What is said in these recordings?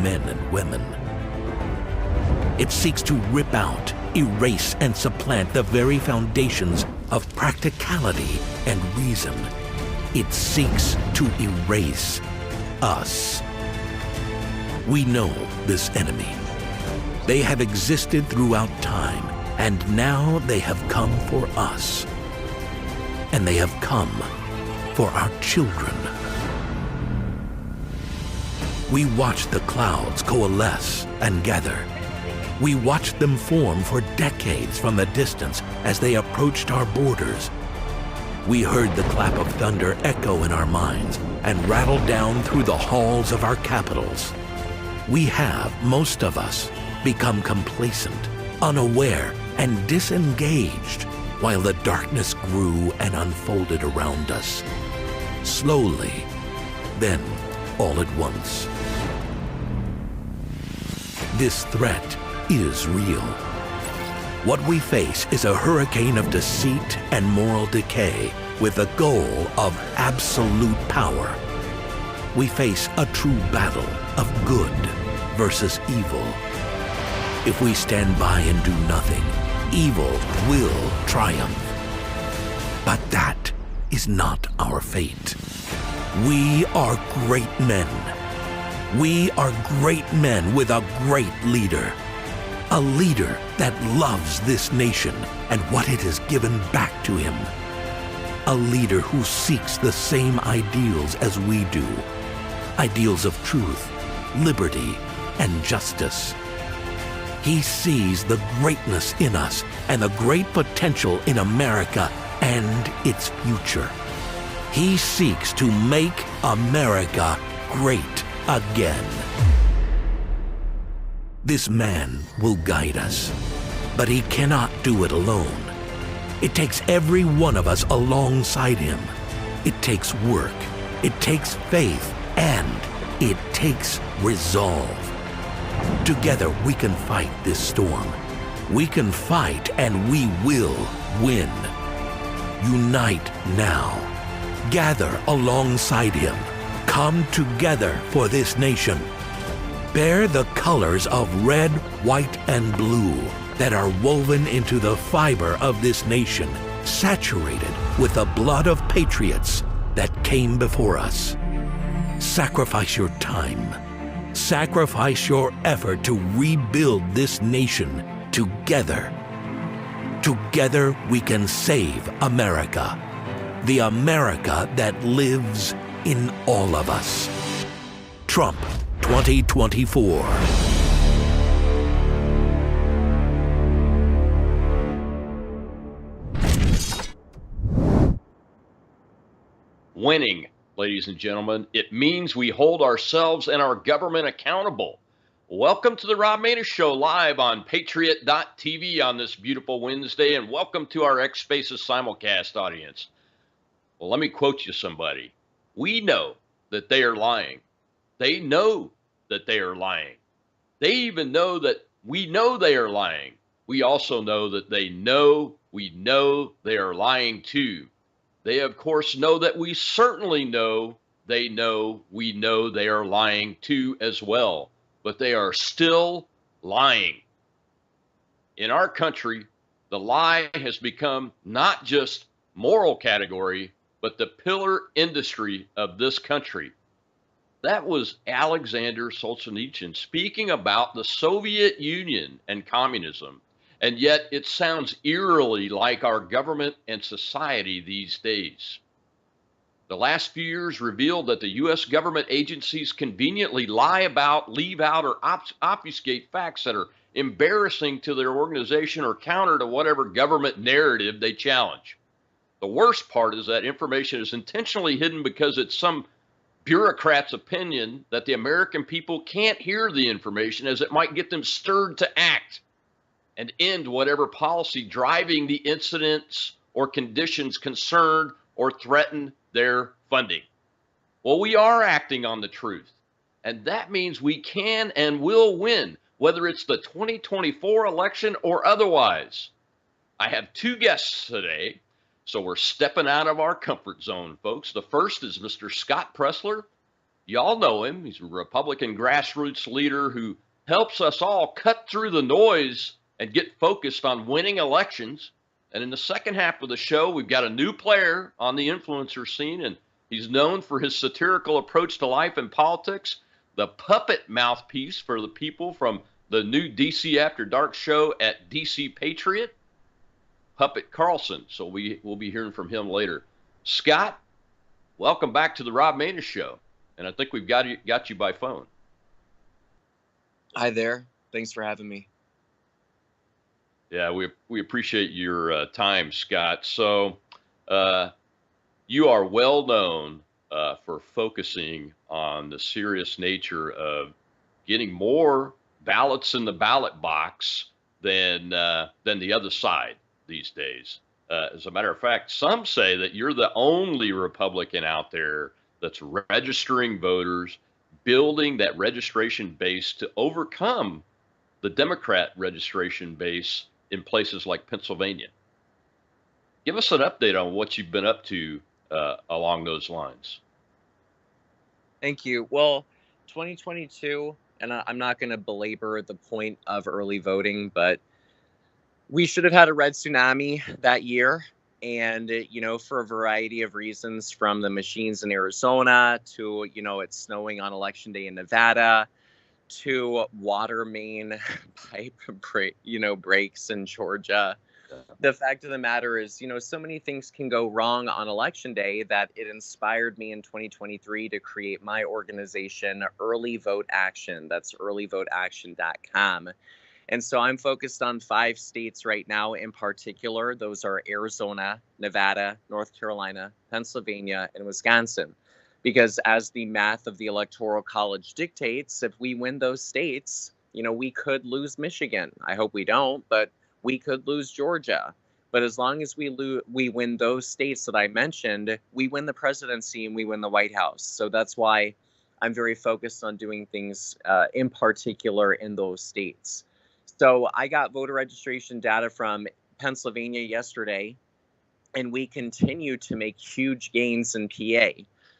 men and women. It seeks to rip out, erase, and supplant the very foundations of practicality and reason. It seeks to erase us. We know this enemy. They have existed throughout time, and now they have come for us. And they have come for our children. We watched the clouds coalesce and gather. We watched them form for decades from the distance as they approached our borders. We heard the clap of thunder echo in our minds and rattle down through the halls of our capitals. We have, most of us, become complacent, unaware, and disengaged while the darkness grew and unfolded around us. Slowly, then all at once. This threat is real. What we face is a hurricane of deceit and moral decay with the goal of absolute power. We face a true battle of good versus evil. If we stand by and do nothing, evil will triumph. But that is not our fate. We are great men. We are great men with a great leader. A leader that loves this nation and what it has given back to him. A leader who seeks the same ideals as we do. Ideals of truth, liberty, and justice. He sees the greatness in us and the great potential in America and its future. He seeks to make America great again. This man will guide us, but he cannot do it alone. It takes every one of us alongside him. It takes work, it takes faith, and it takes resolve. Together we can fight this storm. We can fight and we will win. Unite now. Gather alongside him. Come together for this nation. Bear the colors of red, white, and blue that are woven into the fiber of this nation, saturated with the blood of patriots that came before us. Sacrifice your time. Sacrifice your effort to rebuild this nation together. Together we can save America. The America that lives in all of us. Trump 2024. Winning, ladies and gentlemen, it means we hold ourselves and our government accountable. Welcome to the Rob Maness Show live on Patriot.tv on this beautiful Wednesday, and welcome to our X Spaces simulcast audience. Well, let me quote you somebody. We know that they are lying. They know that they are lying. They even know that we know they are lying. We also know that they know we know they are lying too. They, of course, know that we certainly know they know we know they are lying too as well. But they are still lying. In our country, the lie has become not just moral category, but the pillar industry of this country. That was Alexander Solzhenitsyn speaking about the Soviet Union and communism, and yet it sounds eerily like our government and society these days. The last few years revealed that the U.S. government agencies conveniently lie about, leave out, or obfuscate facts that are embarrassing to their organization or counter to whatever government narrative they challenge. The worst part is that information is intentionally hidden because it's some bureaucrat's opinion that the American people can't hear the information as it might get them stirred to act and end whatever policy driving the incidents or conditions concerned or threaten their funding. Well, we are acting on the truth, and that means we can and will win, whether it's the 2024 election or otherwise. I have two guests today. So we're stepping out of our comfort zone, folks. The first is Mr. Scott Pressler. Y'all know him. He's a Republican grassroots leader who helps us all cut through the noise and get focused on winning elections. And in the second half of the show, we've got a new player on the influencer scene, and he's known for his satirical approach to life and politics, the puppet mouthpiece for the people from the new DC After Dark show at DC Patriot, Puppet Carlson. So we'll be hearing from him later. Scott, welcome back to the Rob Maness Show. And I think we've got you by phone. Hi there. Thanks for having me. Yeah, we appreciate your time, Scott. So you are well known for focusing on the serious nature of getting more ballots in the ballot box than the other side these days. As a matter of fact, some say that you're the only Republican out there that's registering voters, building that registration base to overcome the Democrat registration base in places like Pennsylvania. Give us an update on what you've been up to along those lines. Thank you. Well, 2022, and I'm not going to belabor the point of early voting, but we should have had a red tsunami that year. And, for a variety of reasons, from the machines in Arizona to, it's snowing on election day in Nevada, to water main pipe breaks in Georgia. The fact of the matter is, so many things can go wrong on election day that it inspired me in 2023 to create my organization, Early Vote Action. That's earlyvoteaction.com. And so I'm focused on 5 states right now in particular. Those are Arizona, Nevada, North Carolina, Pennsylvania, and Wisconsin. Because as the math of the Electoral College dictates, if we win those states, we could lose Michigan. I hope we don't, but we could lose Georgia. But as long as we win those states that I mentioned, we win the presidency and we win the White House. So that's why I'm very focused on doing things in particular in those states. So I got voter registration data from Pennsylvania yesterday, and we continue to make huge gains in PA.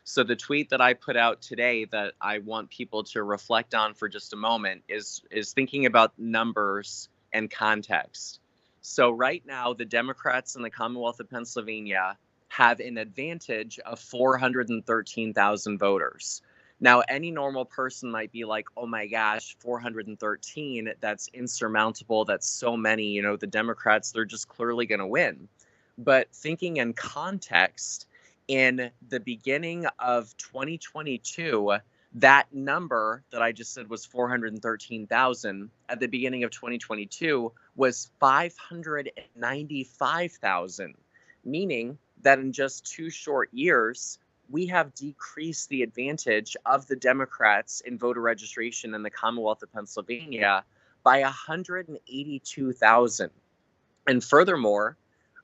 So the tweet that I put out today that I want people to reflect on for just a moment is thinking about numbers and context. So right now, the Democrats in the Commonwealth of Pennsylvania have an advantage of 413,000 voters. Now, any normal person might be like, oh my gosh, 413, that's insurmountable. That's so many, the Democrats, they're just clearly going to win. But thinking in context, in the beginning of 2022, that number that I just said was 413,000 at the beginning of 2022 was 595,000, meaning that in just 2 short years, we have decreased the advantage of the Democrats in voter registration in the Commonwealth of Pennsylvania by 182,000. And furthermore,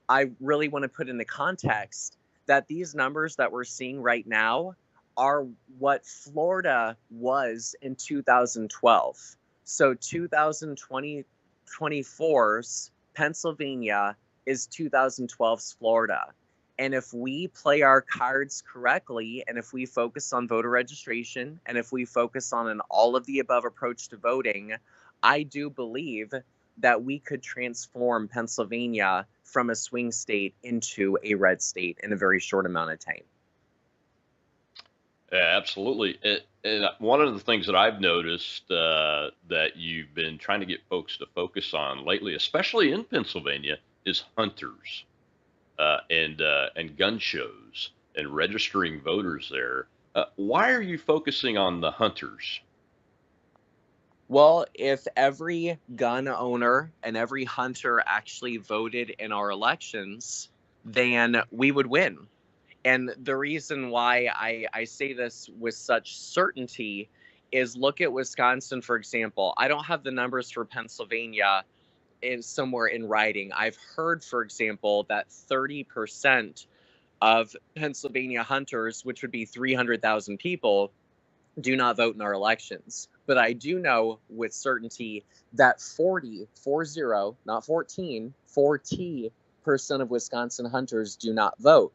I really want to put into context that these numbers that we're seeing right now are what Florida was in 2012. So 2024's Pennsylvania is 2012's Florida. And if we play our cards correctly, and if we focus on voter registration, and if we focus on an all of the above approach to voting, I do believe that we could transform Pennsylvania from a swing state into a red state in a very short amount of time. Yeah, absolutely. And one of the things that I've noticed that you've been trying to get folks to focus on lately, especially in Pennsylvania, is hunters. And gun shows and registering voters there. Why are you focusing on the hunters? Well, if every gun owner and every hunter actually voted in our elections, then we would win. And the reason why I say this with such certainty is look at Wisconsin, for example. I don't have the numbers for Pennsylvania somewhere in writing. I've heard, for example, that 30% of Pennsylvania hunters, which would be 300,000 people, do not vote in our elections. But I do know with certainty that 40, not 14, 40% of Wisconsin hunters do not vote.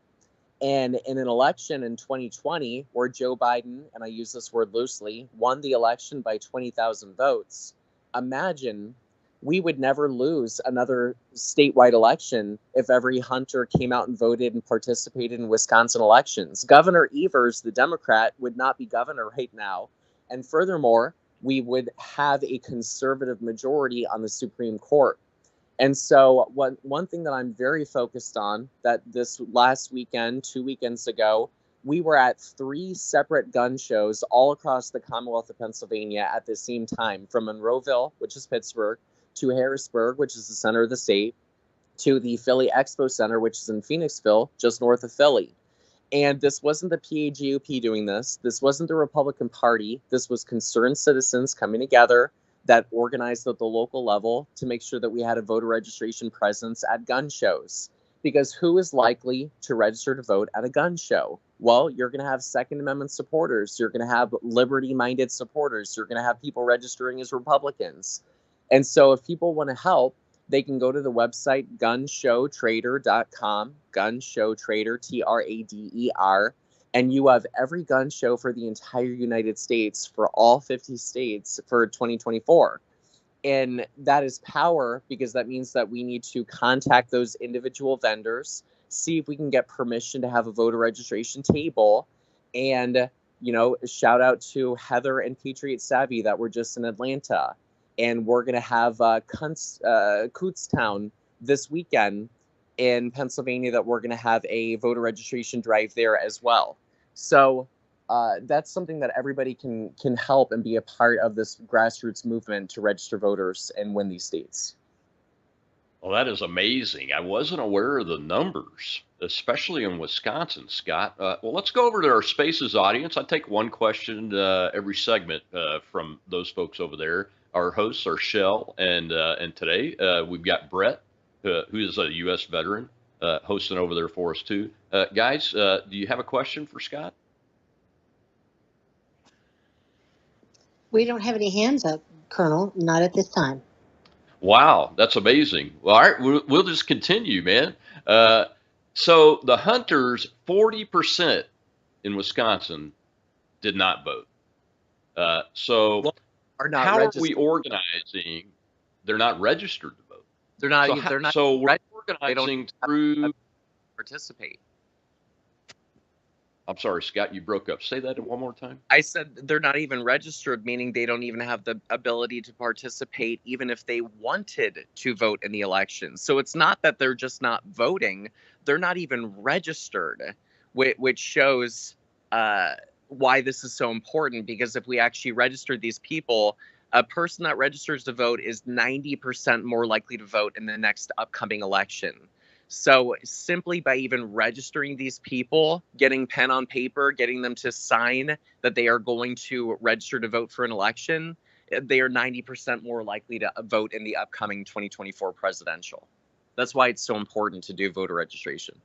And in an election in 2020, where Joe Biden, and I use this word loosely, won the election by 20,000 votes, imagine we would never lose another statewide election if every hunter came out and voted and participated in Wisconsin elections. Governor Evers, the Democrat, would not be governor right now. And furthermore, we would have a conservative majority on the Supreme Court. And so one thing that I'm very focused on, that this last weekend, 2 weekends ago, we were at 3 separate gun shows all across the Commonwealth of Pennsylvania at the same time, from Monroeville, which is Pittsburgh, to Harrisburg, which is the center of the state, to the Philly Expo Center, which is in Phoenixville, just north of Philly. And this wasn't the PAGOP doing this. This wasn't the Republican Party. This was concerned citizens coming together that organized at the local level to make sure that we had a voter registration presence at gun shows. Because who is likely to register to vote at a gun show? Well, you're going to have Second Amendment supporters. You're going to have liberty-minded supporters. You're going to have people registering as Republicans. And so if people want to help, they can go to the website gunshowtrader.com, gunshowtrader, Trader, and you have every gun show for the entire United States for all 50 states for 2024. And that is power, because that means that we need to contact those individual vendors, see if we can get permission to have a voter registration table. And, you know, shout out to Heather and Patriot Savvy that were just in Atlanta. And we're going to have Kutztown this weekend in Pennsylvania, that we're going to have a voter registration drive there as well. So that's something that everybody can help and be a part of this grassroots movement to register voters and win these states. Well, that is amazing. I wasn't aware of the numbers, especially in Wisconsin, Scott. Well, let's go over to our Spaces audience. I take one question every segment from those folks over there. Our hosts are Shell, and today we've got Brett, who is a U.S. veteran, hosting over there for us too. Guys, do you have a question for Scott? We don't have any hands up, Colonel, not at this time. Wow, that's amazing. Well, all right, we'll just continue, man. So the hunters, 40% in Wisconsin did not vote. So are not how registered. are we organizing? They're not registered to vote. They're not. So, they're not. So we're They organizing don't through. Participate. I'm sorry, Scott, you broke up. Say that one more time. I said they're not even registered, meaning they don't even have the ability to participate, even if they wanted to vote in the election. So it's not that they're just not voting; they're not even registered, which shows why this is so important. Because if we actually registered these people, a person that registers to vote is 90% more likely to vote in the next upcoming election. So simply by even registering these people, getting pen on paper, getting them to sign that they are going to register to vote for an election, they are 90% more likely to vote in the upcoming 2024 presidential. That's why it's so important to do voter registration.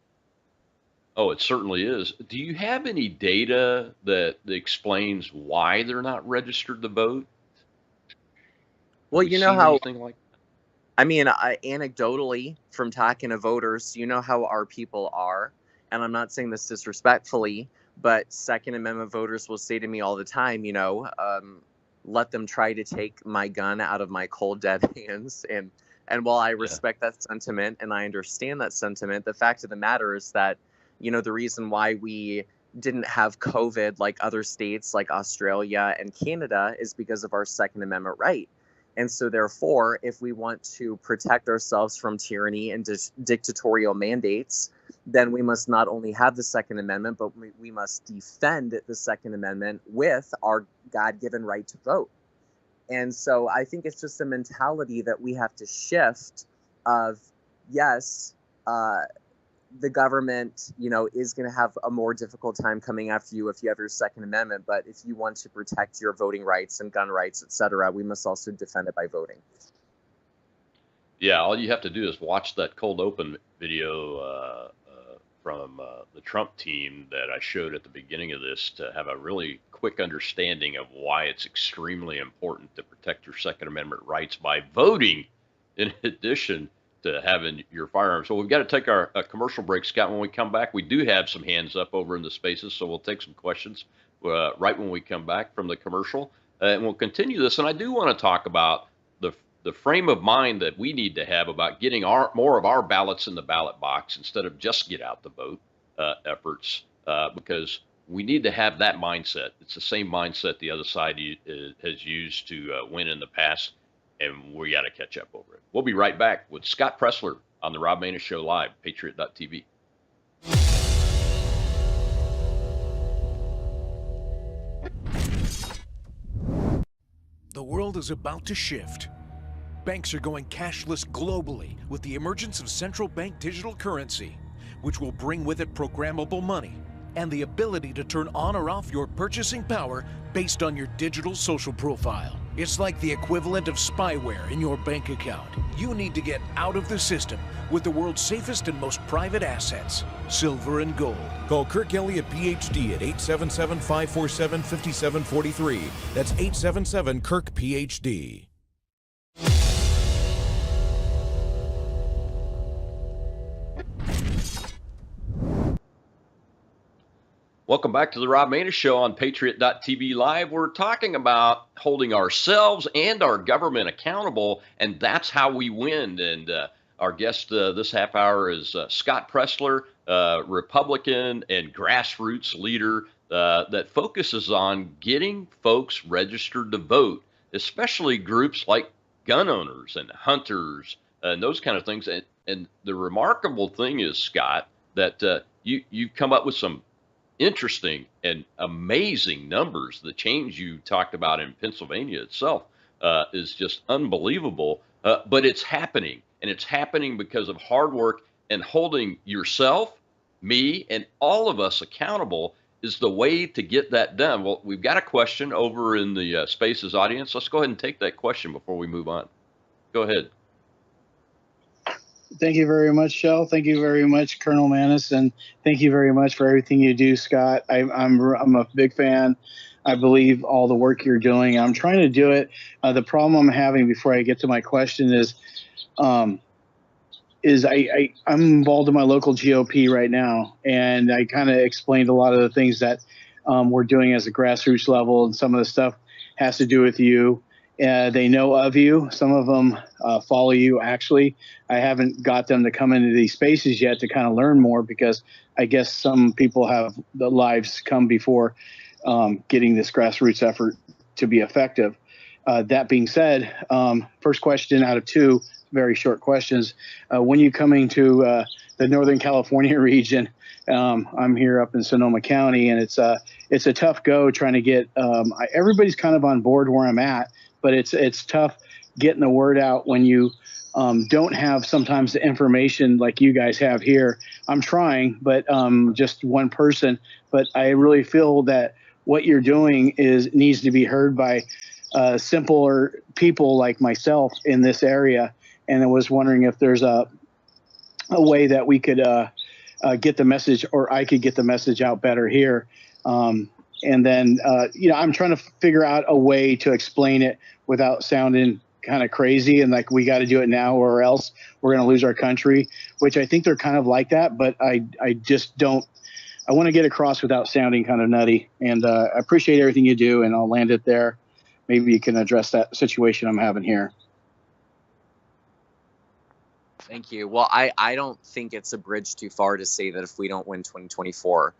Oh, it certainly is. Do you have any data that explains why they're not registered to vote? Well, Have you we know seen how, anything like I mean, anecdotally from talking to voters, you know how our people are. And I'm not saying this disrespectfully, but Second Amendment voters will say to me all the time, let them try to take my gun out of my cold, dead hands. And while I respect that sentiment and I understand that sentiment, the fact of the matter is that, the reason why we didn't have COVID like other states like Australia and Canada is because of our Second Amendment right. And so therefore, if we want to protect ourselves from tyranny and dictatorial mandates, then we must not only have the Second Amendment, but we must defend the Second Amendment with our God-given right to vote. And so I think it's just a mentality that we have to shift of, yes, the government, is going to have a more difficult time coming after you if you have your Second Amendment. But if you want to protect your voting rights and gun rights, et cetera, we must also defend it by voting. Yeah, all you have to do is watch that cold open video from the Trump team that I showed at the beginning of this to have a really quick understanding of why it's extremely important to protect your Second Amendment rights by voting, in addition to having your firearms. So we've got to take our commercial break, Scott. When we come back, we do have some hands up over in the spaces, so we'll take some questions right when we come back from the commercial, and we'll continue this. And I do want to talk about the frame of mind that we need to have about getting more of our ballots in the ballot box instead of just get out the vote efforts, because we need to have that mindset. It's the same mindset the other side has used to win in the past, and we got to catch up over it. We'll be right back with Scott Pressler on the Rob Maness Show Live, Patriot.tv. The world is about to shift. Banks are going cashless globally with the emergence of central bank digital currency, which will bring with it programmable money and the ability to turn on or off your purchasing power based on your digital social profile. It's like the equivalent of spyware in your bank account. You need to get out of the system with the world's safest and most private assets, silver and gold. Call Kirk Elliott, PhD at 877-547-5743. That's 877-KIRK-PhD. Welcome back to the Rob Maness Show on Patriot.tv Live. We're talking about holding ourselves and our government accountable, and that's how we win. And our guest this half hour is Scott Pressler, Republican and grassroots leader that focuses on getting folks registered to vote, especially groups like gun owners and hunters and those kind of things. And the remarkable thing is, Scott, that you've come up with some interesting and amazing numbers. The change you talked about in Pennsylvania itself is just unbelievable, but it's happening, and it's happening because of hard work, and holding yourself, me, and all of us accountable is the way to get that done. Well, we've got a question over in the Spaces audience. Let's go ahead and take that question before we move on. Go ahead. Thank you very much, Shell. Thank you very much, Colonel Maness, and thank you very much for everything you do, Scott. I'm a big fan. I believe all the work you're doing. I'm trying to do it. The problem I'm having before I get to my question is I'm involved in my local GOP right now, and I kind of explained a lot of the things that we're doing as a grassroots level, and some of the stuff has to do with you. They know of you. Some of them follow you. Actually, I haven't got them to come into these spaces yet to kind of learn more, because I guess some people have the lives come before getting this grassroots effort to be effective. That being said, first question out of two very short questions. When you coming to the Northern California region? I'm here up in Sonoma County, and it's a tough go trying to get everybody's kind of on board where I'm at. But it's tough getting the word out when you don't have sometimes the information like you guys have here. I'm trying, but just one person. But I really feel that what you're doing needs to be heard by simpler people like myself in this area. And I was wondering if there's a way that we could get the message, or I could get the message out better here. And then, I'm trying to figure out a way to explain it without sounding kind of crazy and like we got to do it now or else we're going to lose our country, which I think they're kind of like that. But I just don't. I want to get across without sounding kind of nutty. And I appreciate everything you do, and I'll land it there. Maybe you can address that situation I'm having here. Thank you. Well, I don't think it's a bridge too far to say that if we don't win 2024,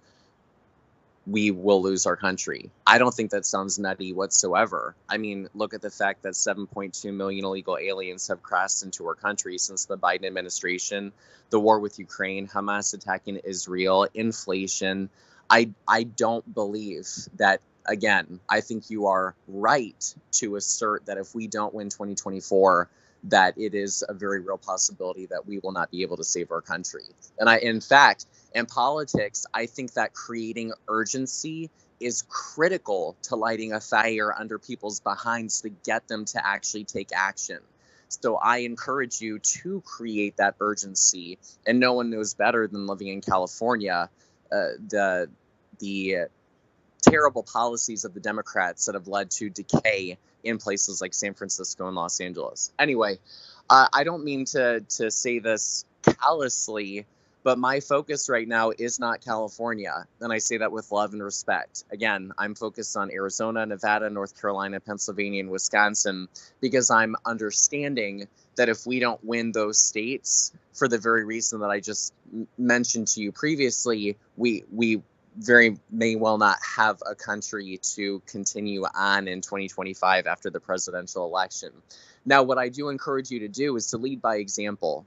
we will lose our country. I don't think that sounds nutty whatsoever. I mean, look at the fact that 7.2 million illegal aliens have crossed into our country since the Biden administration, the war with Ukraine, Hamas attacking Israel, inflation. I don't believe that. Again, I think you are right to assert that if we don't win 2024, that it is a very real possibility that we will not be able to save our country. And in fact, in politics, I think that creating urgency is critical to lighting a fire under people's behinds to get them to actually take action. So I encourage you to create that urgency. And no one knows better than living in California, the terrible policies of the Democrats that have led to decay in places like San Francisco and Los Angeles. Anyway, I don't mean to say this callously, but my focus right now is not California. And I say that with love and respect. Again, I'm focused on Arizona, Nevada, North Carolina, Pennsylvania, and Wisconsin, because I'm understanding that if we don't win those states, for the very reason that I just mentioned to you previously, we very may well not have a country to continue on in 2025 after the presidential election. Now, what I do encourage you to do is to lead by example.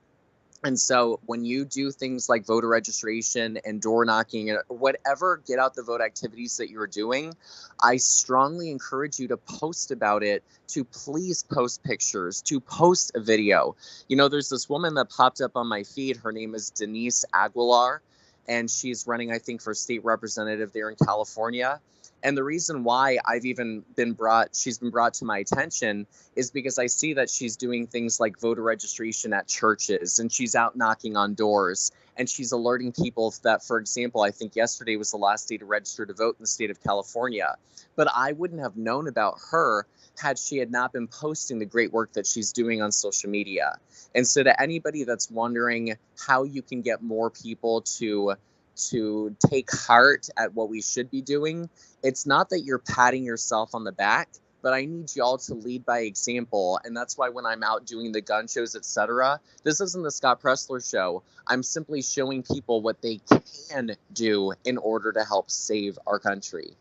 And so when you do things like voter registration and door knocking or whatever get out the vote activities that you're doing, I strongly encourage you to post about it, to please post pictures, to post a video. You know, there's this woman that popped up on my feed. Her name is Denise Aguilar, and she's running, I think, for state representative there in California. And the reason why she's been brought to my attention is because I see that she's doing things like voter registration at churches, and she's out knocking on doors, and she's alerting people that, for example, I think yesterday was the last day to register to vote in the state of California. But I wouldn't have known about her had she had not been posting the great work that she's doing on social media. And so to anybody that's wondering how you can get more people to take heart at what we should be doing, it's not that you're patting yourself on the back, but I need y'all to lead by example. And that's why when I'm out doing the gun shows, etc., this isn't the Scott Pressler show. I'm simply showing people what they can do in order to help save our country.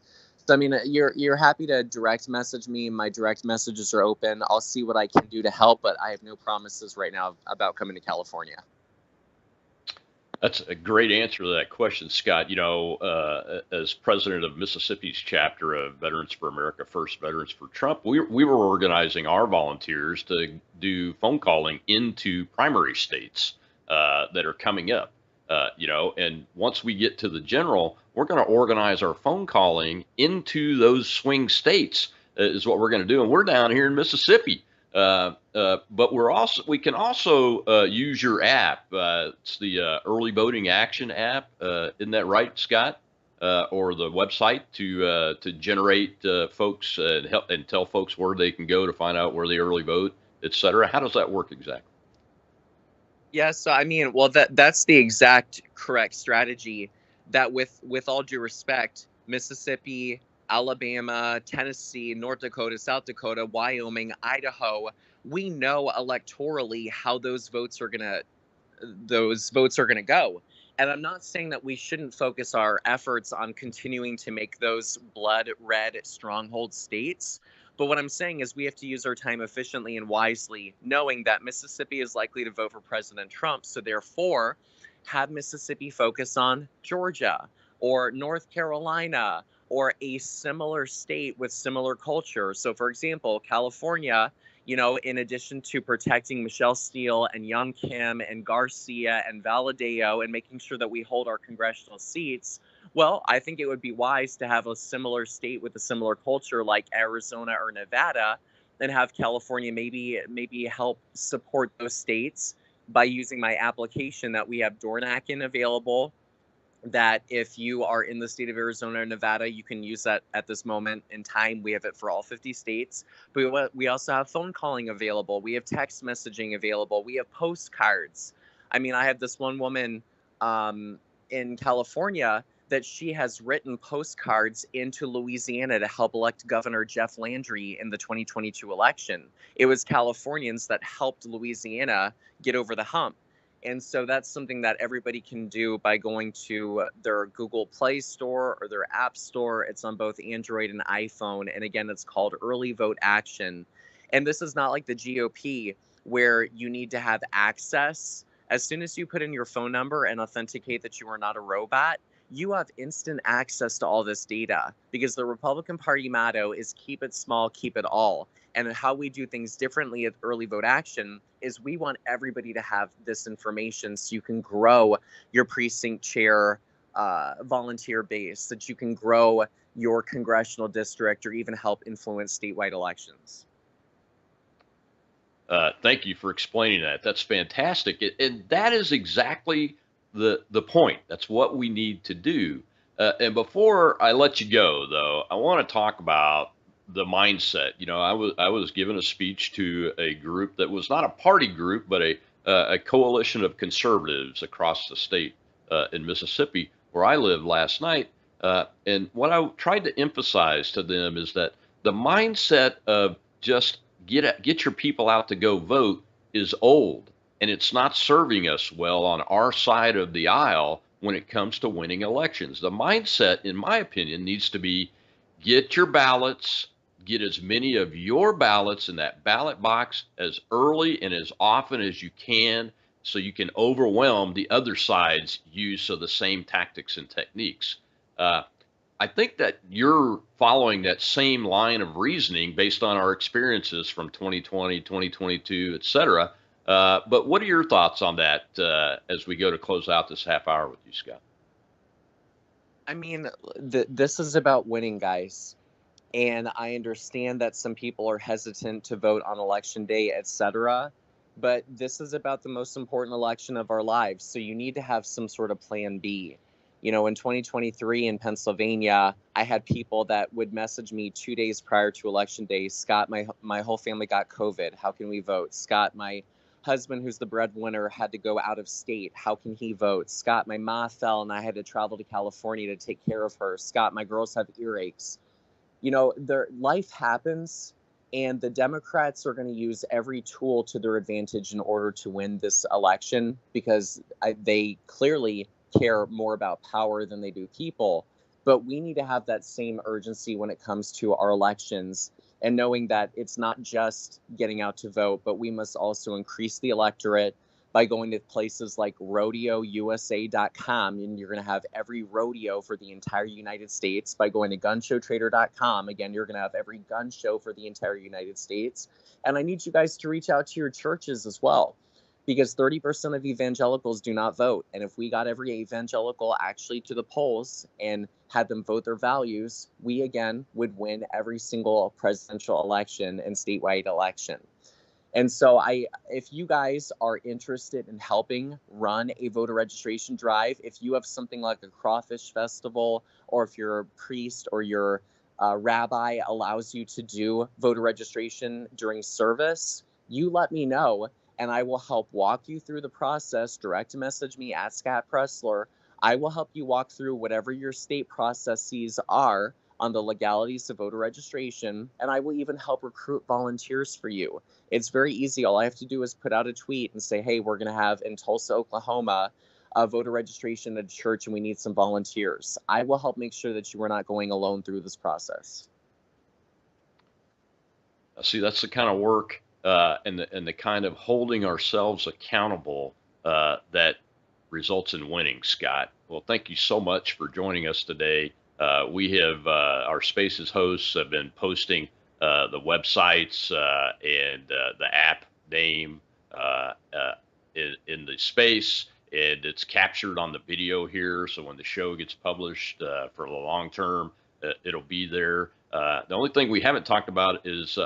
So, I mean, you're happy to direct message me. My direct messages are open. I'll see what I can do to help, but I have no promises right now about coming to California. That's a great answer to that question, Scott. You know, as president of Mississippi's chapter of Veterans for America First, Veterans for Trump, we were organizing our volunteers to do phone calling into primary states that are coming up. You know, and once we get to the general, we're going to organize our phone calling into those swing states is what we're going to do. And we're down here in Mississippi. But we can also use your app. It's the Early Voting Action app. Isn't that right, Scott? Or the website to generate folks and help and tell folks where they can go to find out where they early vote, et cetera. How does that work exactly? Yeah, so I mean, well, that's the exact correct strategy. That with all due respect, Mississippi, Alabama, Tennessee, North Dakota, South Dakota, Wyoming, Idaho, we know electorally how those votes are gonna go. And I'm not saying that we shouldn't focus our efforts on continuing to make those blood red stronghold states. But what I'm saying is we have to use our time efficiently and wisely, knowing that Mississippi is likely to vote for President Trump. So therefore, have Mississippi focus on Georgia or North Carolina or a similar state with similar culture. So for example, California, you know, in addition to protecting Michelle Steele and Young Kim and Garcia and Valadeo and making sure that we hold our congressional seats, well, I think it would be wise to have a similar state with a similar culture like Arizona or Nevada, and have California maybe help support those states by using my application that we have door knocking available, that if you are in the state of Arizona or Nevada, you can use that at this moment in time. We have it for all 50 states. But we also have phone calling available. We have text messaging available. We have postcards. I mean, I have this one woman in California that she has written postcards into Louisiana to help elect Governor Jeff Landry in the 2022 election. It was Californians that helped Louisiana get over the hump. And so that's something that everybody can do by going to their Google Play Store or their App Store. It's on both Android and iPhone. And again, it's called Early Vote Action. And this is not like the GOP where you need to have access. As soon as you put in your phone number and authenticate that you are not a robot, you have instant access to all this data, because the Republican Party motto is keep it small, keep it all. And how we do things differently at Early Vote Action is we want everybody to have this information so you can grow your precinct chair volunteer base, that you can grow your congressional district or even help influence statewide elections. Thank you for explaining that. That's fantastic. And that is exactly the point. That's what we need to do. And before I let you go, though, I want to talk about the mindset. You know, I was giving a speech to a group that was not a party group, but a coalition of conservatives across the state in Mississippi, where I live last night. And what I tried to emphasize to them is that the mindset of just get your people out to go vote is old, and it's not serving us well on our side of the aisle when it comes to winning elections. The mindset, in my opinion, needs to be get your ballots, get as many of your ballots in that ballot box as early and as often as you can so you can overwhelm the other side's use of the same tactics and techniques. I think that you're following that same line of reasoning based on our experiences from 2020, 2022, et cetera. But what are your thoughts on that as we go to close out this half hour with you, Scott? I mean, this is about winning, guys. And I understand that some people are hesitant to vote on election day, etc. But this is about the most important election of our lives. So you need to have some sort of plan B. You know, in 2023 in Pennsylvania, I had people that would message me 2 days prior to election day. Scott, my whole family got COVID. How can we vote? Scott, my husband, who's the breadwinner, had to go out of state. How can he vote? Scott, my ma fell and I had to travel to California to take care of her. Scott, my girls have earaches. You know, their life happens, and the Democrats are going to use every tool to their advantage in order to win this election because they clearly care more about power than they do people. But we need to have that same urgency when it comes to our elections, and knowing that it's not just getting out to vote, but we must also increase the electorate by going to places like rodeousa.com, and you're going to have every rodeo for the entire United States. By going to gunshowtrader.com, again, you're going to have every gun show for the entire United States. And I need you guys to reach out to your churches as well, because 30% of evangelicals do not vote. And if we got every evangelical actually to the polls and had them vote their values, we again would win every single presidential election and statewide election. And so if you guys are interested in helping run a voter registration drive, if you have something like a crawfish festival, or if your priest or your rabbi allows you to do voter registration during service, you let me know and I will help walk you through the process. Direct message me at Scott Pressler. I will help you walk through whatever your state processes are on the legalities of voter registration, and I will even help recruit volunteers for you. It's very easy. All I have to do is put out a tweet and say, hey, we're going to have in Tulsa, Oklahoma, a voter registration at a church, and we need some volunteers. I will help make sure that you are not going alone through this process. See, that's the kind of work and the kind of holding ourselves accountable that results in winning, Scott. Well, thank you so much for joining us today. We have our Spaces hosts have been posting the websites and the app name in the space, and it's captured on the video here. So when the show gets published for the long term, it'll be there. The only thing we haven't talked about is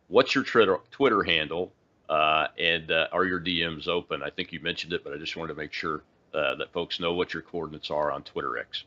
what's your Twitter handle and are your DMs open? I think you mentioned it, but I just wanted to make sure that folks know what your coordinates are on Twitter X.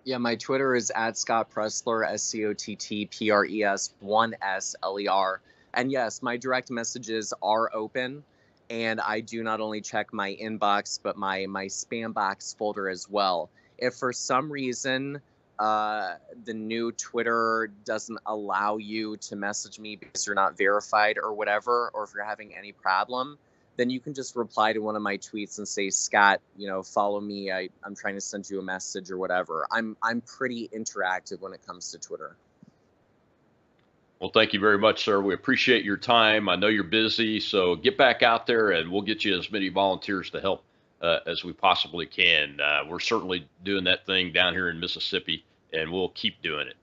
Yeah, my Twitter is at Scott Pressler, SCOTTPRES 1SLER. And yes, my direct messages are open. And I do not only check my inbox, but my spam box folder as well. If for some reason the new Twitter doesn't allow you to message me because you're not verified or whatever, or if you're having any problem, then you can just reply to one of my tweets and say, Scott, follow me. I'm trying to send you a message or whatever. I'm pretty interactive when it comes to Twitter. Well, thank you very much, sir. We appreciate your time. I know you're busy, so get back out there and we'll get you as many volunteers to help as we possibly can. We're certainly doing that thing down here in Mississippi, and we'll keep doing it.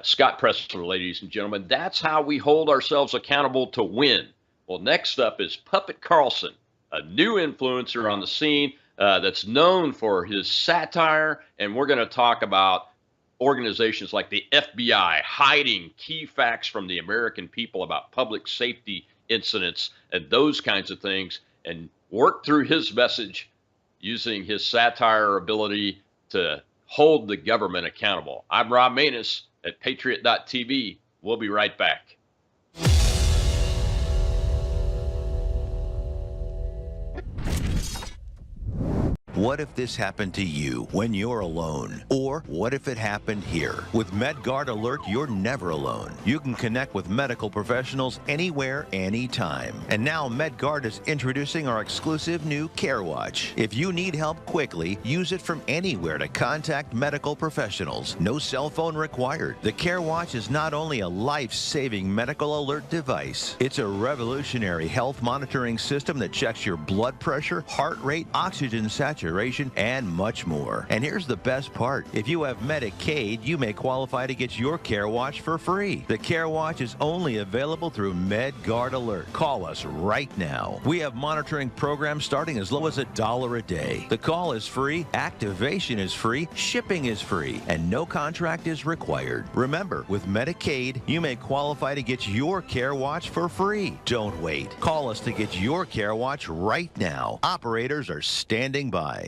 Scott Pressler, ladies and gentlemen, that's how we hold ourselves accountable to win. Well, next up is Puppet Carlson, a new influencer on the scene that's known for his satire, and we're going to talk about organizations like the FBI hiding key facts from the American people about public safety incidents and those kinds of things, and work through his message using his satire ability to hold the government accountable. I'm Rob Maness. at patriot.tv. We'll be right back. What if this happened to you when you're alone? Or what if it happened here? With MedGuard Alert, you're never alone. You can connect with medical professionals anywhere, anytime. And now MedGuard is introducing our exclusive new Care Watch. If you need help quickly, use it from anywhere to contact medical professionals. No cell phone required. The Care Watch is not only a life-saving medical alert device, it's a revolutionary health monitoring system that checks your blood pressure, heart rate, oxygen saturation, and much more. And here's the best part. If you have Medicaid, you may qualify to get your Care Watch for free. The Care Watch is only available through MedGuard Alert. Call us right now. We have monitoring programs starting as low as $1 a day. The call is free, activation is free, shipping is free, and no contract is required. Remember, with Medicaid, you may qualify to get your Care Watch for free. Don't wait. Call us to get your Care Watch right now. Operators are standing by.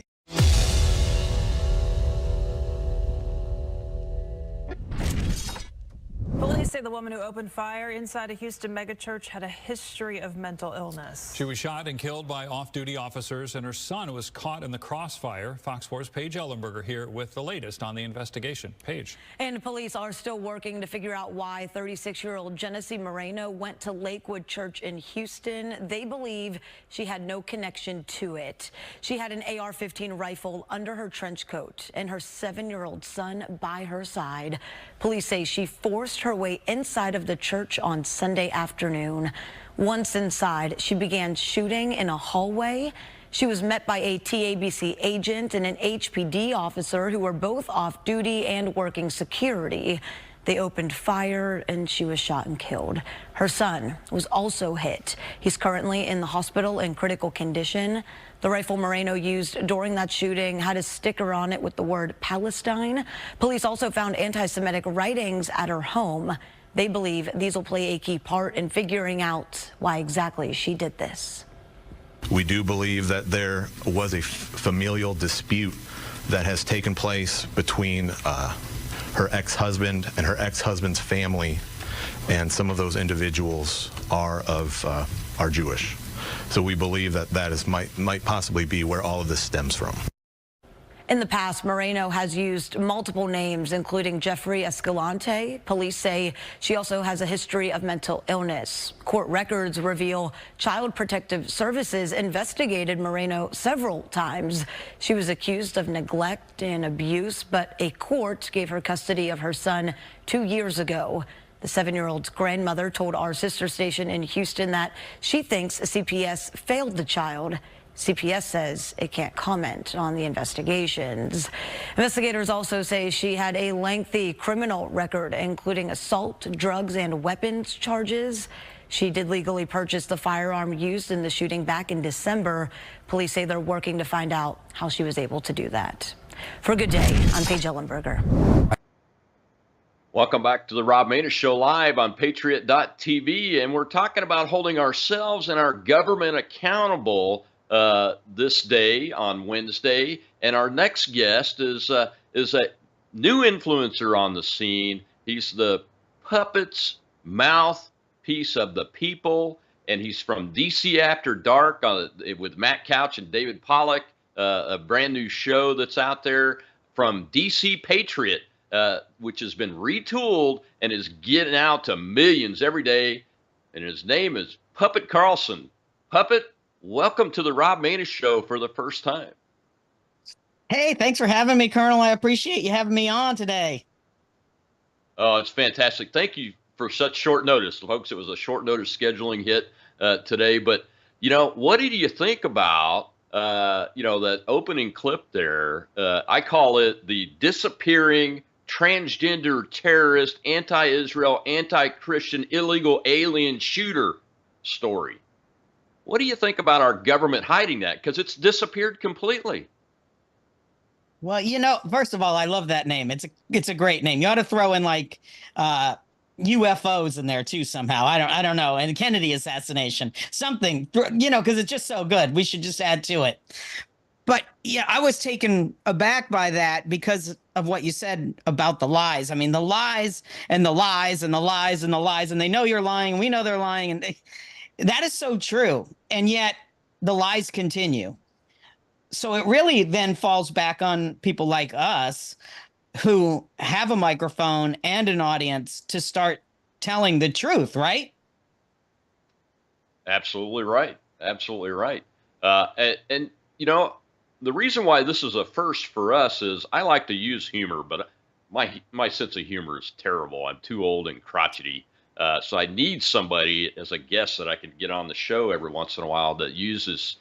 Police say the woman who opened fire inside a Houston megachurch had a history of mental illness. She was shot and killed by off-duty officers, and her son was caught in the crossfire. Fox 4's Paige Ellenberger here with the latest on the investigation. Paige. And police are still working to figure out why 36-year-old Genesee Moreno went to Lakewood Church in Houston. They believe she had no connection to it. She had an AR-15 rifle under her trench coat and her 7-year-old son by her side. Police say she forced her way inside of the church on Sunday afternoon. Once inside, she began shooting in a hallway. She was met by a TABC agent and an HPD officer who were both off duty and working security. They opened fire and she was shot and killed. Her son was also hit. He's currently in the hospital in critical condition. The rifle Moreno used during that shooting had a sticker on it with the word Palestine. Police also found anti-Semitic writings at her home. They believe these will play a key part in figuring out why exactly she did this. We do believe that there was a familial dispute that has taken place between her ex-husband and her ex-husband's family, and some of those individuals are Jewish. So we believe that might possibly be where all of this stems from. In the past, Moreno has used multiple names, including Jeffrey Escalante. Police say she also has a history of mental illness. Court records reveal Child Protective Services investigated Moreno several times. She was accused of neglect and abuse, but a court gave her custody of her son 2 years ago. The 7-year-old's grandmother told our sister station in Houston that she thinks CPS failed the child. CPS says it can't comment on the investigations. Investigators also say she had a lengthy criminal record, including assault, drugs, and weapons charges. She did legally purchase the firearm used in the shooting back in December. Police say they're working to find out how she was able to do that. For a Good Day, I'm Paige Ellenberger. Welcome back to the Rob Maness Show live on patriot.tv, and we're talking about holding ourselves and our government accountable this day on Wednesday. And our next guest is a new influencer on the scene. He's the puppet's mouthpiece of the people, and he's from DC After Dark with Matt Couch and David Pollack, a brand new show that's out there from DC Patriot, which has been retooled and is getting out to millions every day. And his name is Puppet Carlson. Puppet, welcome to the Rob Maness Show for the first time. Hey, thanks for having me, Colonel. I appreciate you having me on today. Oh, it's fantastic. Thank you for such short notice. Folks, it was a short notice scheduling hit today. But, what did you think about, that opening clip there? I call it the disappearing transgender terrorist, anti-Israel, anti-Christian, illegal alien shooter story. What do you think about our government hiding that? Because it's disappeared completely. Well, first of all, I love that name. It's a great name. You ought to throw in like UFOs in there too somehow. I don't know. And Kennedy assassination, something, because it's just so good. We should just add to it. But yeah, I was taken aback by that because of what you said about the lies. I mean, the lies and the lies and the lies and the lies, and they know you're lying. We know they're lying. And that is so true. And yet the lies continue. So it really then falls back on people like us who have a microphone and an audience to start telling the truth, right? Absolutely right. Absolutely right. And you know, the reason why this is a first for us is I like to use humor, but my sense of humor is terrible. I'm too old and crotchety. So I need somebody as a guest that I can get on the show every once in a while that uses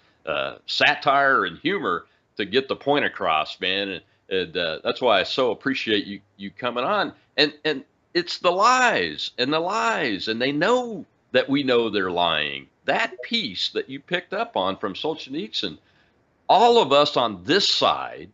satire and humor to get the point across, man. And that's why I so appreciate you coming on. And it's the lies and the lies, and they know that we know they're lying. That piece that you picked up on from Solzhenitsyn, all of us on this side,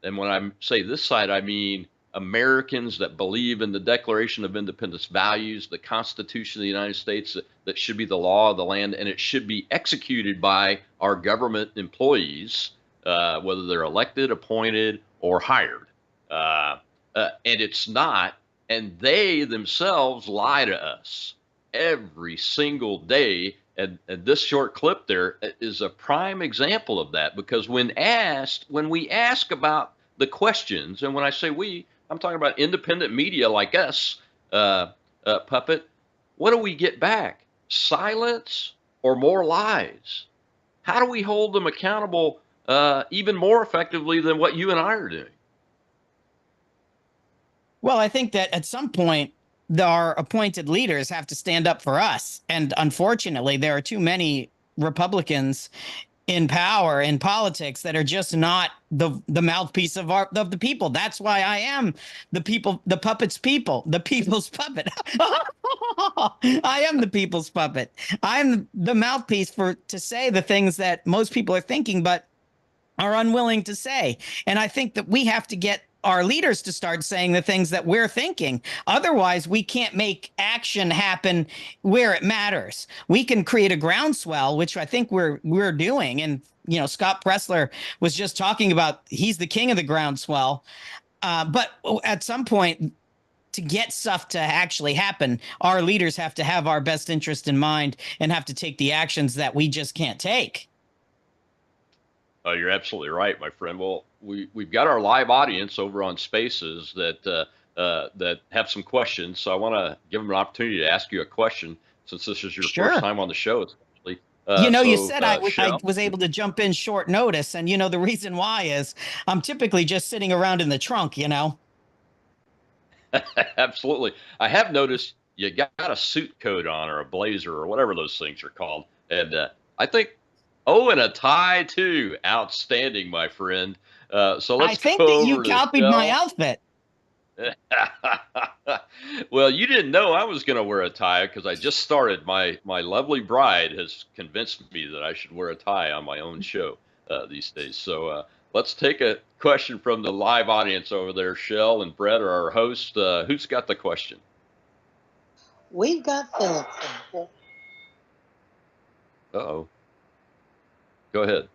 and when I say this side, I mean Americans that believe in the Declaration of Independence values, the Constitution of the United States, that should be the law of the land, and it should be executed by our government employees, whether they're elected, appointed, or hired. And it's not, and they themselves lie to us every single day. And this short clip there is a prime example of that, because when we ask about the questions, and when I say we, I'm talking about independent media like us, Puppet, what do we get back? Silence or more lies? How do we hold them accountable even more effectively than what you and I are doing? Well, I think that at some point, our appointed leaders have to stand up for us. And unfortunately, there are too many Republicans in power in politics that are just not the mouthpiece of the people. That's why I am the people's puppet. I am the people's puppet. I'm the mouthpiece to say the things that most people are thinking but are unwilling to say. And I think that we have to get our leaders to start saying the things that we're thinking. Otherwise, we can't make action happen where it matters. We can create a groundswell, which I think we're doing. And, you know, Scott Pressler was just talking about he's the king of the groundswell. But at some point, to get stuff to actually happen, our leaders have to have our best interest in mind and have to take the actions that we just can't take. Oh, you're absolutely right, my friend. Well, we've got our live audience over on Spaces that have some questions. So I want to give them an opportunity to ask you a question, since this is your first time on the show. Especially. You said I was able to jump in short notice, and the reason why is I'm typically just sitting around in the trunk. Absolutely. I have noticed you got a suit coat on, or a blazer, or whatever those things are called, and I think. Oh, and a tie too. Outstanding, my friend. So let's. I think that you copied my outfit. Well, you didn't know I was going to wear a tie, because I just started. My lovely bride has convinced me that I should wear a tie on my own show these days. So let's take a question from the live audience over there. Shell and Brett are our hosts. Who's got the question? We've got Philip. Uh-oh. Go ahead.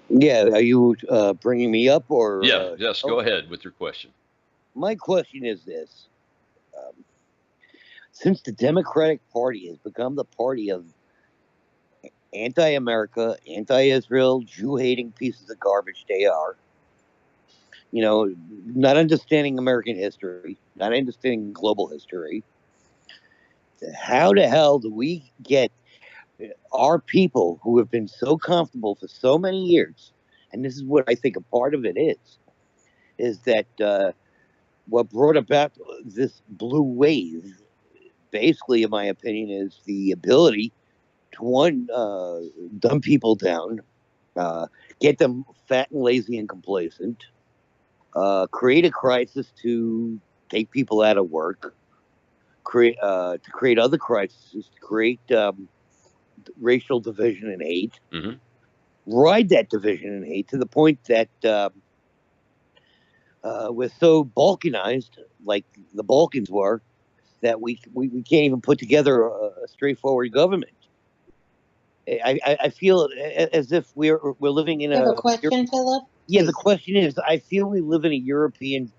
Yeah, are you bringing me up, or? Yes, go ahead with your question. My question is this. Since the Democratic Party has become the party of anti-America, anti-Israel, Jew-hating pieces of garbage they are, not understanding American history, not understanding global history, how the hell do we get our people who have been so comfortable for so many years, and this is what I think a part of it is that what brought about this blue wave, basically, in my opinion, is the ability to, dumb people down, get them fat and lazy and complacent, create a crisis to take people out of work, to create other crises, to create racial division and hate, ride that division and hate to the point that we're so balkanized, like the Balkans were, that we can't even put together a straightforward government. I feel as if we're living in You have a question, Philip? Yeah, the question is, I feel we live in a European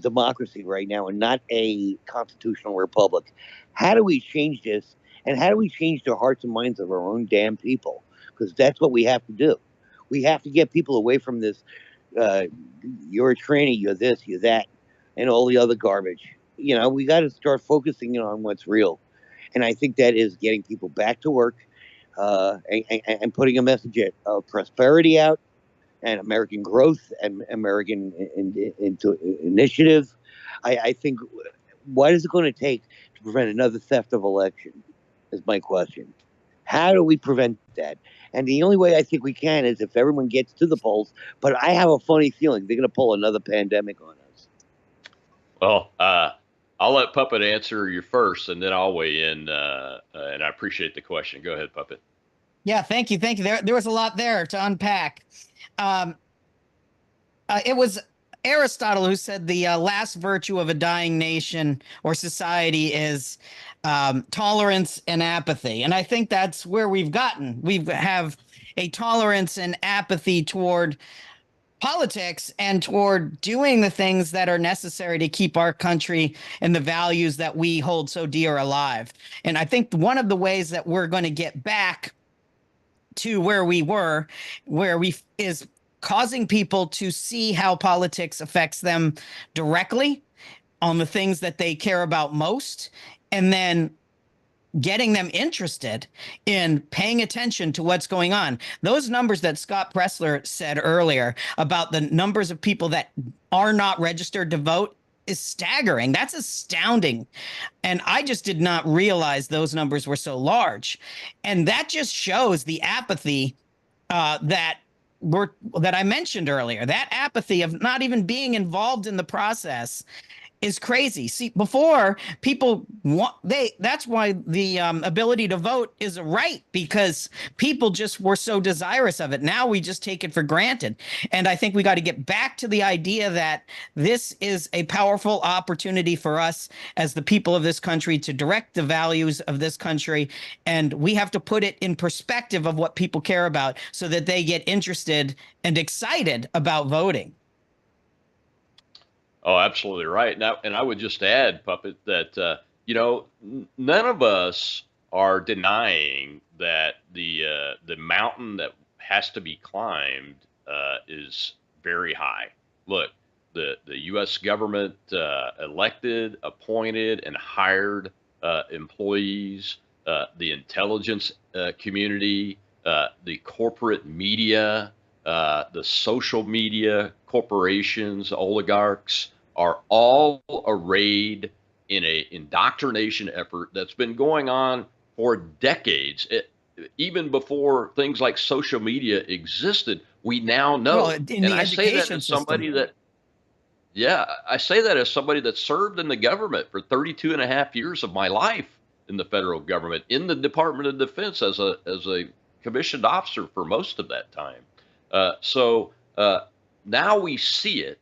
democracy right now and not a constitutional republic. How do we change this? And how do we change the hearts and minds of our own damn people? Because that's what we have to do. We have to get people away from this, you're a tranny, you're this, you're that, and all the other garbage. You know, we got to start focusing on what's real. And I think that is getting people back to work and putting a message of prosperity out, and American growth and American into initiative. I think, what is it going to take to prevent another theft of election is my question. How do we prevent that? And the only way I think we can is if everyone gets to the polls. But I have a funny feeling they're going to pull another pandemic on us. Well, I'll let Puppet answer you first, and then I'll weigh in. And I appreciate the question. Go ahead, Puppet. Yeah, thank you. There was a lot there to unpack. It was Aristotle who said the last virtue of a dying nation or society is tolerance and apathy. And I think that's where we've gotten. We have a tolerance and apathy toward politics and toward doing the things that are necessary to keep our country and the values that we hold so dear alive. And I think one of the ways that we're going to get back to where we were, is causing people to see how politics affects them directly on the things that they care about most, and then getting them interested in paying attention to what's going on. Those numbers that Scott Pressler said earlier about the numbers of people that are not registered to vote is staggering. That's astounding. And I just did not realize those numbers were so large. And that just shows the apathy that I mentioned earlier. That apathy of not even being involved in the process is crazy. See, before people that's why the ability to vote is a right, because people just were so desirous of it. Now we just take it for granted. And I think we got to get back to the idea that this is a powerful opportunity for us as the people of this country to direct the values of this country. And we have to put it in perspective of what people care about so that they get interested and excited about voting. Oh, absolutely right. Now, and I would just add, Puppet, that none of us are denying that the mountain that has to be climbed is very high. Look, the U.S. government elected, appointed, and hired employees, the intelligence community, the corporate media, the social media corporations, oligarchs, are all arrayed in an indoctrination effort that's been going on for decades. Even before things like social media existed, we now know. Well, and I say that as somebody that, I say that as somebody that served in the government for 32 and a half years of my life in the federal government, in the Department of Defense as a commissioned officer for most of that time. So now we see it.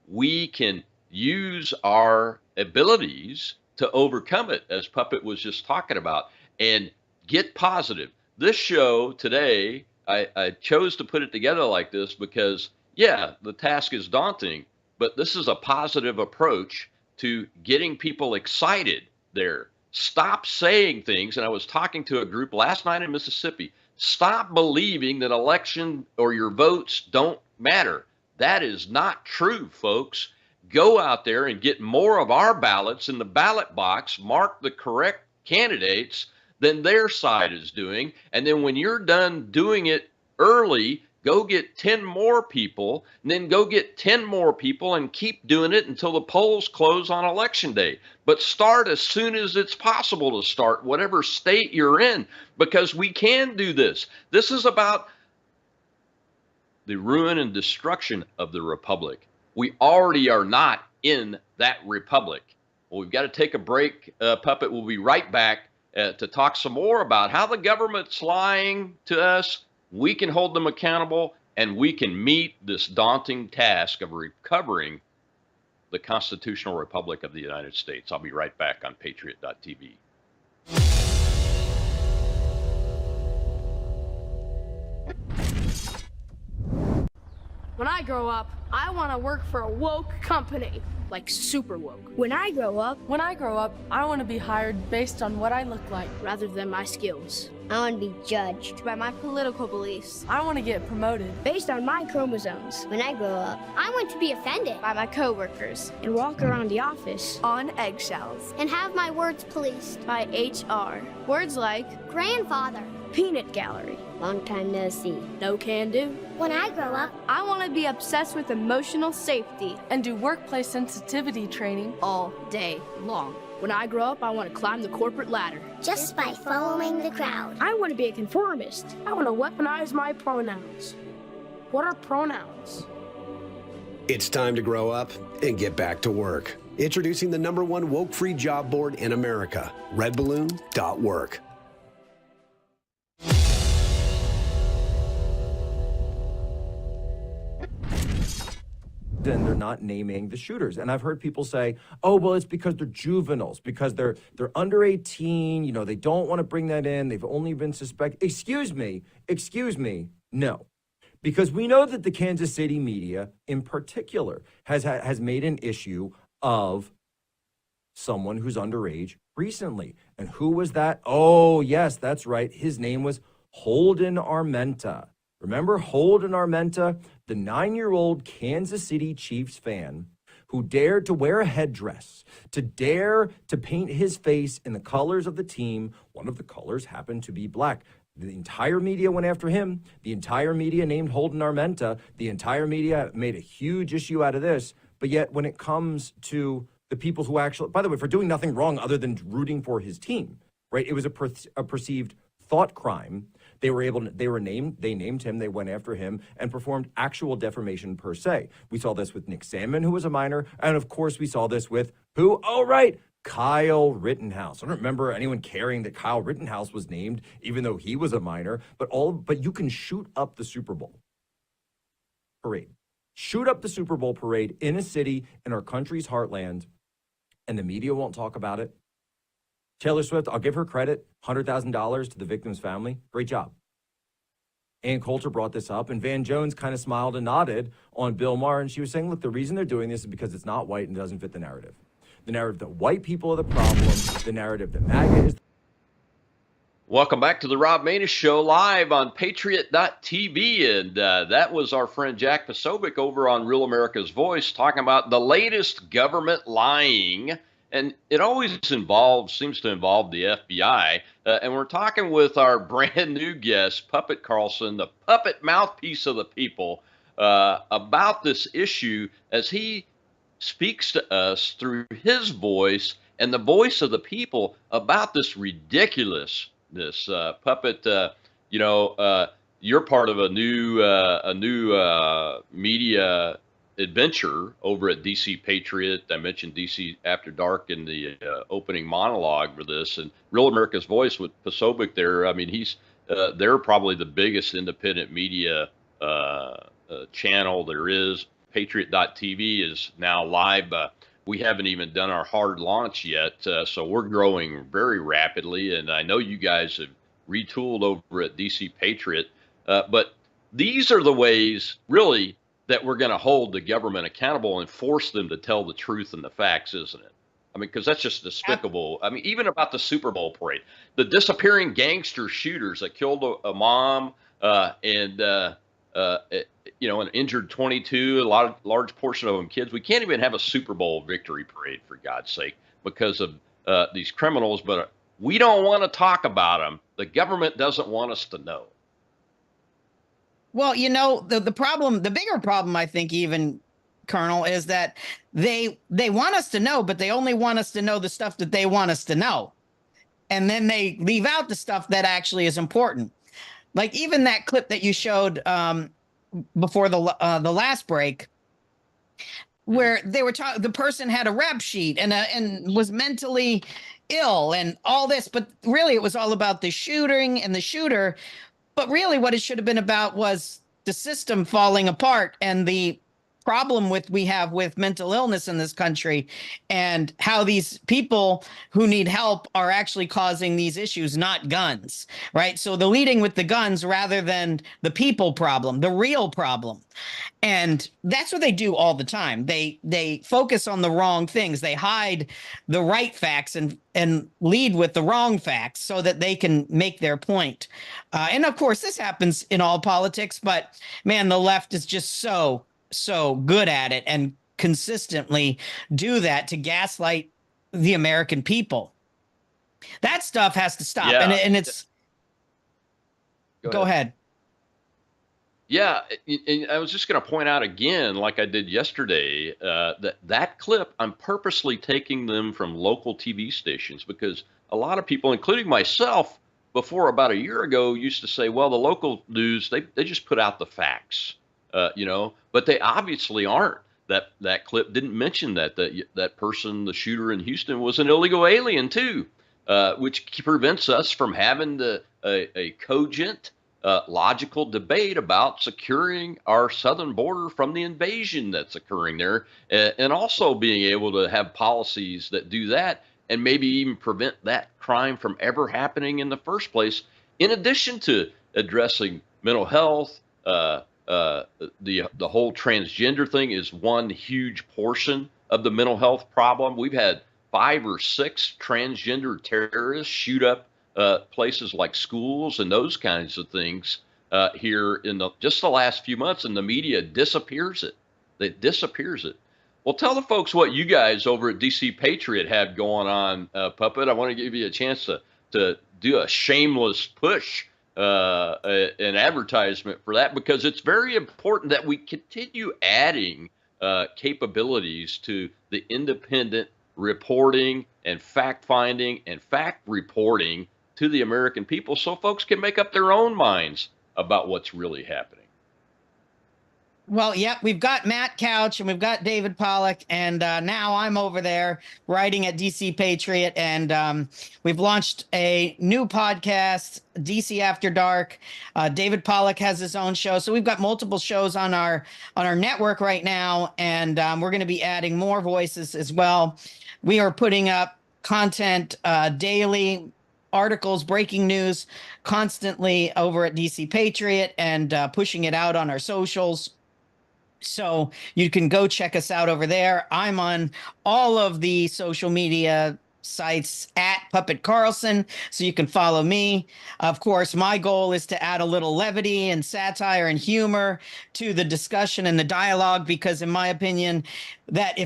We can use our abilities to overcome it, as Puppet was just talking about, and get positive. This show today, I chose to put it together like this because, the task is daunting, but this is a positive approach to getting people excited there. Stop saying things, and I was talking to a group last night in Mississippi. Stop believing that election or your votes don't matter. That is not true, folks. Go out there and get more of our ballots in the ballot box, mark the correct candidates than their side is doing. And then when you're done doing it early, go get 10 more people, and then go get 10 more people and keep doing it until the polls close on election day. But start as soon as it's possible to start, whatever state you're in, because we can do this. This is about the ruin and destruction of the republic. We already are not in that republic. Well, we've got to take a break. Puppet will be right back to talk some more about how the government's lying to us. We can hold them accountable, and we can meet this daunting task of recovering the constitutional republic of the United States. I'll be right back on Patriot.tv. When I grow up, I want to work for a woke company, like super woke. When I grow up, I want to be hired based on what I look like rather than my skills. I want to be judged By my political beliefs, I want to get promoted based on my chromosomes. When I grow up, I want to be offended by my coworkers and walk around the office on eggshells and have my words policed by HR. Words like grandfather, peanut gallery, long time no see, no can do. When I grow up, I want to be obsessed with emotional safety and do workplace sensitivity training all day long. When I grow up, I want to climb the corporate ladder. Just by following the crowd. I want to be a conformist. I want to weaponize my pronouns. What are pronouns? It's time to grow up and get back to work. Introducing the #1 woke-free job board in America, redballoon.work. And they're not naming the shooters. And I've heard people say, oh, well, it's because they're juveniles, because they're under 18, you know, they don't want to bring that in. They've only been suspected. Excuse me. No. Because we know that the Kansas City media in particular has made an issue of someone who's underage recently. And who was that? Oh, yes, that's right. His name was Holden Armenta. Remember Holden Armenta, the 9-year-old Kansas City Chiefs fan who dared to wear a headdress, to dare to paint his face in the colors of the team. One of the colors happened to be black. The entire media went after him. The entire media named Holden Armenta. The entire media made a huge issue out of this. But yet when it comes to the people who actually, by the way, for doing nothing wrong other than rooting for his team, right? It was a perceived thought crime. They named him, they went after him and performed actual defamation per se. We saw this with Nick Salmon, who was a minor. And of course we saw this with who? Oh, right. Kyle Rittenhouse. I don't remember anyone caring that Kyle Rittenhouse was named, even though he was a minor, but you can shoot up the Super Bowl parade. Shoot up the Super Bowl parade in a city in our country's heartland, and the media won't talk about it. Taylor Swift, I'll give her credit, $100,000 to the victim's family. Great job. Ann Coulter brought this up, and Van Jones kind of smiled and nodded on Bill Maher, and she was saying, look, the reason they're doing this is because it's not white and doesn't fit the narrative. The narrative that white people are the problem, the narrative that MAGA is. Welcome back to the Rob Maness Show live on Patriot.tv. And that was our friend Jack Posobiec over on Real America's Voice talking about the latest government lying. And it always seems to involve the FBI. And we're talking with our brand new guest, Puppet Carlson, the puppet mouthpiece of the people, about this issue as he speaks to us through his voice and the voice of the people about this ridiculousness. Puppet, you're part of a new media adventure over at DC Patriot. I mentioned DC After Dark in the opening monologue for this, and Real America's Voice with Posobiec there. I mean, they're probably the biggest independent media channel there is. Patriot.tv is now live. We haven't even done our hard launch yet, so we're growing very rapidly, and I know you guys have retooled over at DC Patriot, but these are the ways, really, that we're going to hold the government accountable and force them to tell the truth and the facts, isn't it? I mean, because that's just despicable. I mean, even about the Super Bowl parade, the disappearing gangster shooters that killed a mom and injured 22, large portion of them kids. We can't even have a Super Bowl victory parade, for God's sake, because of these criminals. But we don't want to talk about them. The government doesn't want us to know. Well, the problem, the bigger problem, I think, even, Colonel, is that they want us to know, but they only want us to know the stuff that they want us to know. And then they leave out the stuff that actually is important. Like even that clip that you showed before the last break, where they were talking, the person had a rap sheet and was mentally ill and all this, but really it was all about the shooting and the shooter. But really what it should have been about was the system falling apart and the problem we have with mental illness in this country, and how these people who need help are actually causing these issues, not guns, right? So they're leading with the guns rather than the people problem, the real problem. And that's what they do all the time. They focus on the wrong things. They hide the right facts and lead with the wrong facts so that they can make their point. And of course, this happens in all politics, but man, the left is just so good at it and consistently do that to gaslight the American people. That stuff has to stop. Yeah. And it's go ahead. Yeah, and I was just going to point out again, like I did yesterday, that clip, I'm purposely taking them from local TV stations because a lot of people, including myself, before about a year ago, used to say, well, the local news, they just put out the facts, but they obviously aren't. That clip didn't mention that person, the shooter in Houston, was an illegal alien too, which prevents us from having a cogent, logical debate about securing our southern border from the invasion that's occurring there, and also being able to have policies that do that and maybe even prevent that crime from ever happening in the first place, in addition to addressing mental health. The whole transgender thing is one huge portion of the mental health problem. We've had 5 or 6 transgender terrorists shoot up places like schools and those kinds of things here in just the last few months, and the media disappears it. It disappears it. Well, tell the folks what you guys over at DC Patriot have going on, Puppet. I want to give you a chance to do a shameless push, an advertisement for that, because it's very important that we continue adding capabilities to the independent reporting and fact-finding and fact reporting to the American people so folks can make up their own minds about what's really happening. Well, yeah, we've got Matt Couch and we've got David Pollack, and now I'm over there writing at DC Patriot, and we've launched a new podcast, DC After Dark. David Pollack has his own show, so we've got multiple shows on our network right now, and we're going to be adding more voices as well. We are putting up content daily, articles, breaking news constantly over at DC Patriot, and pushing it out on our socials. So you can go check us out over there. I'm on all of the social media sites at Puppet Carlson, so you can follow me. Of course, my goal is to add a little levity and satire and humor to the discussion and the dialogue, because in my opinion, that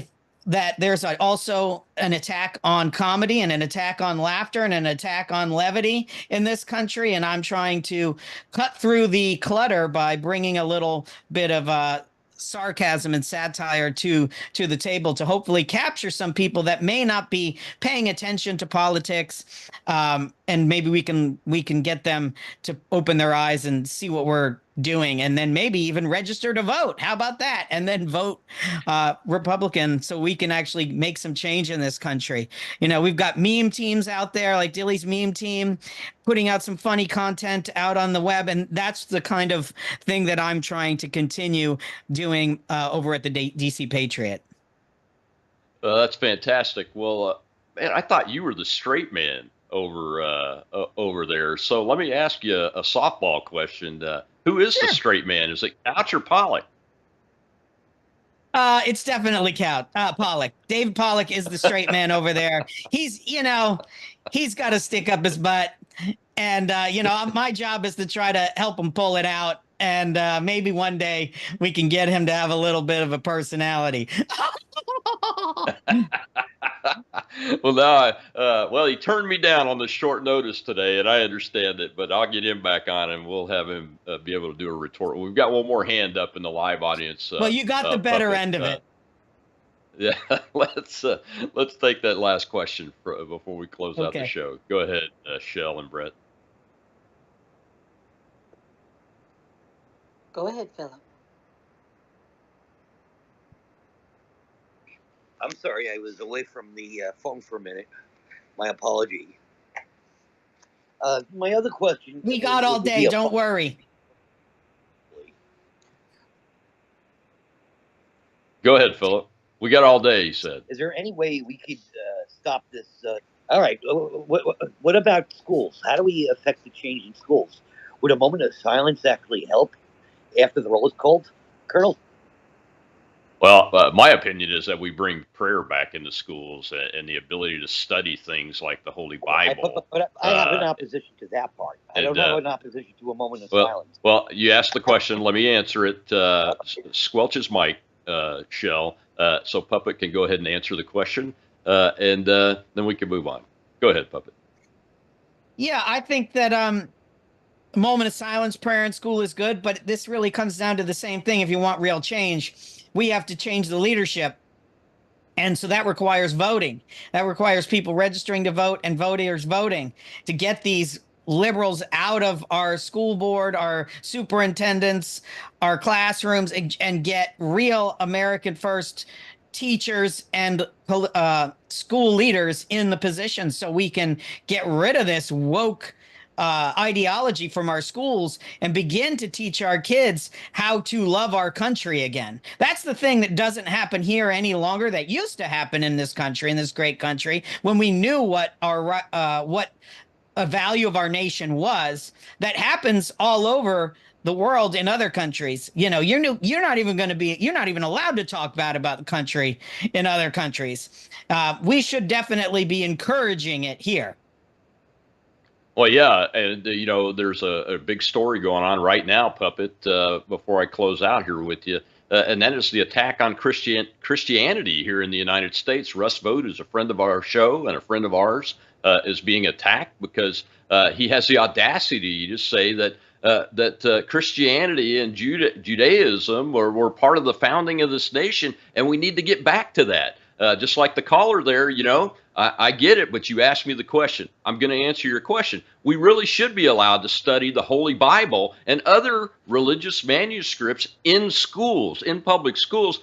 there's also an attack on comedy and an attack on laughter and an attack on levity in this country. And I'm trying to cut through the clutter by bringing a little bit of sarcasm and satire to the table to hopefully capture some people that may not be paying attention to politics, and maybe we can get them to open their eyes and see what we're doing, and then maybe even register to vote. How about that? And then vote Republican, so we can actually make some change in this country. We've got meme teams out there like Dilly's meme team putting out some funny content out on the web, and that's the kind of thing that I'm trying to continue doing over at the DC Patriot. That's fantastic. Well, man, I thought you were the straight man over there. So let me ask you a softball question. Who is the straight man? Is it Couch or Pollack? It's definitely Pollack. David Pollack is the straight man over there. He's got to stick up his butt. And, my job is to try to help him pull it out. And maybe one day we can get him to have a little bit of a personality. Well, he turned me down on the short notice today, and I understand it, but I'll get him back on and we'll have him be able to do a retort. We've got one more hand up in the live audience. Well, you got the better end of it. Yeah, let's take that last question before we close out the show. Go ahead, Shell and Brett. Go ahead, Philip. I'm sorry, I was away from the phone for a minute. My apology. My other question. We got all day, don't worry. Go ahead, Philip. We got all day, he said. Is there any way we could stop this? All right. What about schools? How do we affect the change in schools? Would a moment of silence actually help after the roll is called, Colonel? Well, my opinion is that we bring prayer back into schools and the ability to study things like the Holy Bible. But I have an opposition to that part. I don't have an opposition to a moment of silence. Well, you asked the question. Let me answer it. Squelch his mic, Shell, so Puppet can go ahead and answer the question, and then we can move on. Go ahead, Puppet. Yeah, I think that a moment of silence prayer in school is good, but this really comes down to the same thing. If you want real change, we have to change the leadership. And so that requires voting. That requires people registering to vote and voters voting to get these liberals out of our school board, our superintendents, our classrooms, and get real American first teachers and school leaders in the positions so we can get rid of this woke ideology from our schools and begin to teach our kids how to love our country again. That's the thing that doesn't happen here any longer. That used to happen in this country, in this great country, when we knew what a value of our nation was. That happens all over the world in other countries. You know, you're not even allowed to talk bad about the country in other countries. We should definitely be encouraging it here. Well, yeah, and there's a big story going on right now, Puppet, before I close out here with you, and that is the attack on Christianity here in the United States. Russ Vought, who's a friend of our show and a friend of ours, is being attacked because he has the audacity to say that Christianity and Judaism were part of the founding of this nation, and we need to get back to that. Just like the caller there, I get it, but you asked me the question. I'm going to answer your question. We really should be allowed to study the Holy Bible and other religious manuscripts in schools, in public schools.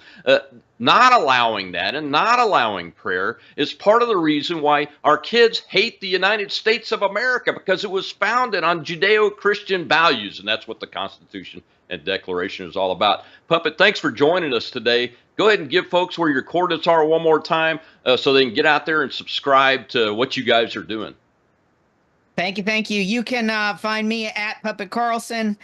Not allowing that and not allowing prayer is part of the reason why our kids hate the United States of America, because it was founded on Judeo-Christian values, and that's what the Constitution and Declaration is all about. Puppet, thanks for joining us today. Go ahead and give folks where your coordinates are one more time so they can get out there and subscribe to what you guys are doing. Thank you. You can find me at Puppet Carlson.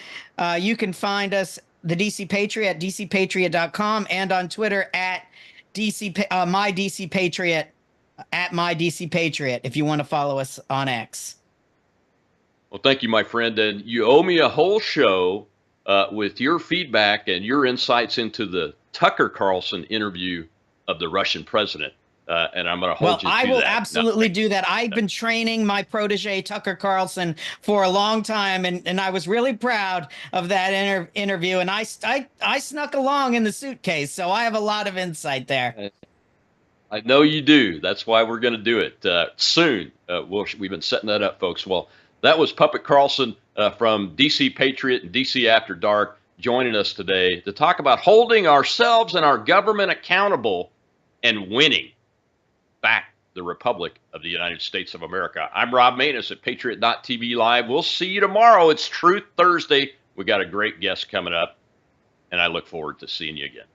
You can find us, the DC Patriot, at dcpatriot.com, and on Twitter at MyDCPatriot, at MyDCPatriot, if you want to follow us on X. Well, thank you, my friend. And you owe me a whole show with your feedback and your insights into the Tucker Carlson interview of the Russian president. And I'm going to hold you to that. I will absolutely do that. I've been training my protege, Tucker Carlson, for a long time, and I was really proud of that interview. And I snuck along in the suitcase, so I have a lot of insight there. I know you do. That's why we're going to do it soon. We've been setting that up, folks. Well, that was Puppet Carlson from DC Patriot and DC After Dark joining us today to talk about holding ourselves and our government accountable and winning back the Republic of the United States of America. I'm Rob Maness at Patriot.tv Live. We'll see you tomorrow. It's Truth Thursday. We got a great guest coming up, and I look forward to seeing you again.